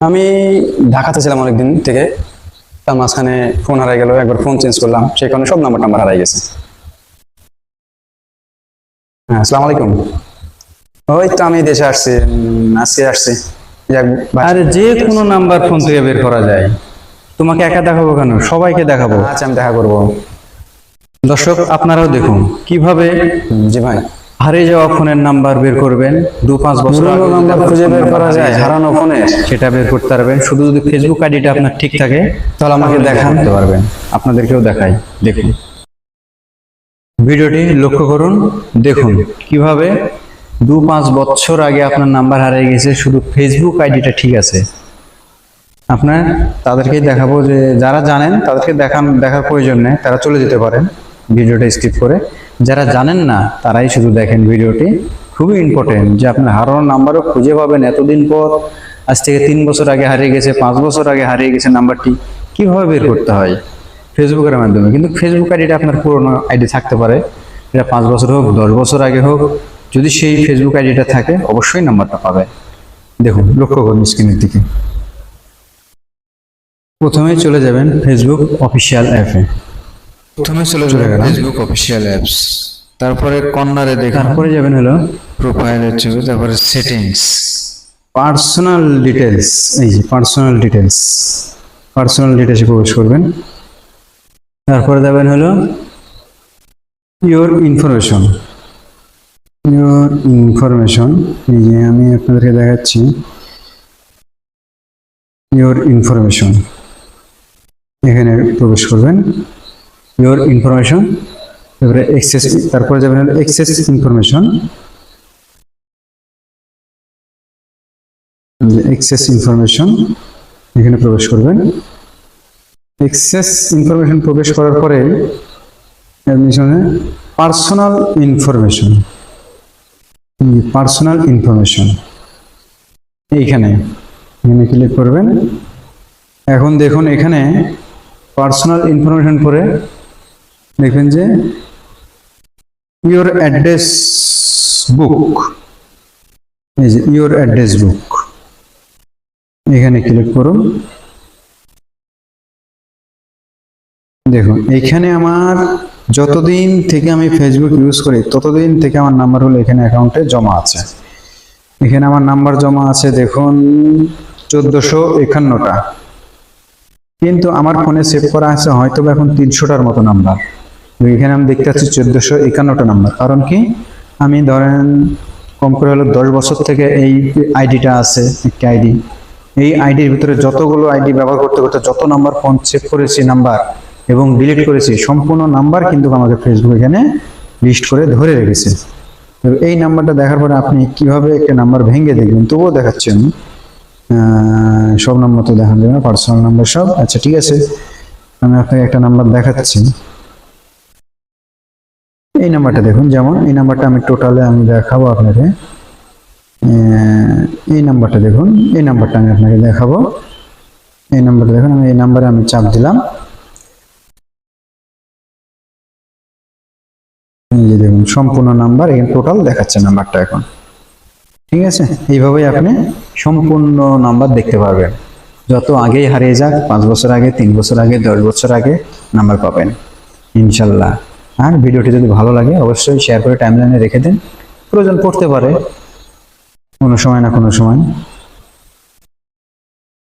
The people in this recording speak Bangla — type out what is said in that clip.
আমি ঢাকাতে ছিলাম অনেকদিন থেকে। তার মাঝখানে ফোন হারাই গেল, একবার ফোন চেঞ্জ করলাম, সেই কারণে সব নাম্বার হারাই গেছে। হ্যাঁ, আসসালামু আলাইকুম। ওই তো আমি দেশে আসছি, আজকে আসছি। যাক, আরে যে কোনো নাম্বার ফোন থেকে বের করা যায়। তোমাকে একা দেখাবো কেন, সবাইকে দেখাবো। আচ্ছা, আমি দেখা করবো। দর্শক আপনারাও দেখুন কিভাবে জি ভাই, হারিয়ে যাওয়া ফোনের নাম্বার বের করবেন। 2-5 বছর পুরোনো আগে নাম্বার খুঁজে বের করা যায় হারানো ফোনে। সেটা বের করতে পারবেন। শুধু যদি ফেসবুক আইডিটা আপনার ঠিক থাকে তাহলে আমাকে দেখান। করতে পারবেন। আপনাদেরকেও দেখাই, দেখুন ভিডিওটি লক্ষ্য করুন, দেখুন কিভাবে 2-5 বছর আগে আপনার নাম্বার হারিয়ে গেছে, শুধু ফেসবুক আইডিটা ঠিক আছে। আপনার তাদেরকেই দেখাবো, যে যারা জানেন তাদেরকে দেখার প্রয়োজন নেই, তারা চলে যেতে পারেন ভিডিওটা স্কিপ করে। যারা জানেন না তারাই শুধু দেখেন ভিডিওটি, খুবই ইম্পর্টেন্ট। যে আপনার হারানোর নাম্বারও খুঁজে পাবেন এতদিন পর। আজ থেকে 3 বছর আগে হারিয়ে গেছে, 5 বছর আগে হারিয়ে গেছে নাম্বারটি, কিভাবে বের করতে হয় ফেসবুকের মাধ্যমে। কিন্তু ফেসবুক আইডিটা আপনার পুরোনো আইডি থাকতে পারে, এটা 5 বছর হোক 10 বছর আগে হোক, যদি সেই ফেসবুক আইডিটা থাকে অবশ্যই নাম্বারটা পাবে। দেখুন, লক্ষ্য করুন স্ক্রিনের দিকে। প্রথমেই চলে যাবেন ফেসবুক অফিসিয়াল অ্যাপে। প্রথমে চলে যাবেন ফেসবুক অফিসিয়াল অ্যাপস, তারপরে কর্নারে দেখুন তারপরে যাবেন হলো প্রোফাইলের ছবি, তারপরে সেটিংস, পার্সোনাল ডিটেলস। এই যে পার্সোনাল ডিটেলসে প্রবেশ করবেন। তারপরে যাবেন হলো ইওর ইনফরমেশন। এই যে আমি আপনাদেরকে দেখাচ্ছি ইওর ইনফরমেশন, এখানে প্রবেশ করবেন। ইওর ইনফরমেশন, তারপরে এক্সেস, তারপরে যাবেন হলো এক্সেস ইনফরমেশন। এক্সেস ইনফরমেশন, এখানে প্রবেশ করবেন। এক্সেস ইনফরমেশন প্রবেশ করার পরে পার্সোনাল ইনফরমেশন, এইখানে ক্লিক করবেন। এখন দেখুন এখানে পার্সোনাল ইনফরমেশন পরে দেখবেন যে ইওর অ্যাড্রেস বুক, এই যে ইওর অ্যাড্রেস বুক, এখানে ক্লিক করুন। দেখুন এইখানে আমার যতদিন থেকে আমি ফেসবুক ইউজ করি ততদিন থেকে আমার নাম্বারগুলো এখানে অ্যাকাউন্টে জমা আছে। এখানে আমার নাম্বার জমা আছে দেখুন 1451টা, কিন্তু আমার ফোনে সেভ করা আছে হয়তো এখন 300টার মতো নাম্বার। এখানে আমি দেখতে পাচ্ছি 1451টা নাম্বার। কারণ কি, আমি ধরেন কম করে হলো 10 বছর থেকে এই আইডিটা আছে, একটা আইডি। এই আইডির ভিতরে যতগুলো আইডি ব্যবহার করতে করতে যত নাম্বার ফোন সেভ করেছি নাম্বার এবং ডিলিট করেছি, সম্পূর্ণ নাম্বার কিন্তু আমাকে ফেসবুক এখানে লিস্ট করে ধরে রেখেছে। তো এই নাম্বারটা দেখার পরে আপনি কিভাবে একটা নাম্বার ভেঙে দেখবেন, তবুও দেখাচ্ছি আমি। সব নাম্বার তো দেখানো যাবে না, পার্সোনাল নাম্বার সব। আচ্ছা ঠিক আছে, আমি আপনাকে একটা নাম্বার দেখাচ্ছি। এই নাম্বারটা দেখুন, যেমন এই নাম্বারটা আমি টোটালে আমি দেখাবো আপনাকে। এই নাম্বারটা দেখুন, এই নাম্বারটা আমি আপনাকে দেখাবো। এই নাম্বারটা দেখুন, আমি এই নাম্বারে আমি চাপ দিলাম। এই যে দেখুন সম্পূর্ণ নাম্বার, এই টোটাল দেখাচ্ছে নাম্বারটা এখন। ঠিক আছে, এইভাবেই আপনি সম্পূর্ণ নাম্বার দেখতে পারবেন। যত আগেই হারিয়ে যাক, 5 বছর আগে, 3 বছর আগে, 10 বছর আগে নাম্বার পাবেন ইনশাল্লাহ। আর ভিডিওটি যদি ভালো লাগে অবশ্যই শেয়ার করে টাইমলাইনে রেখে দিন, প্রয়োজন পড়তে পারে কোনো সময় না কোনো সময়।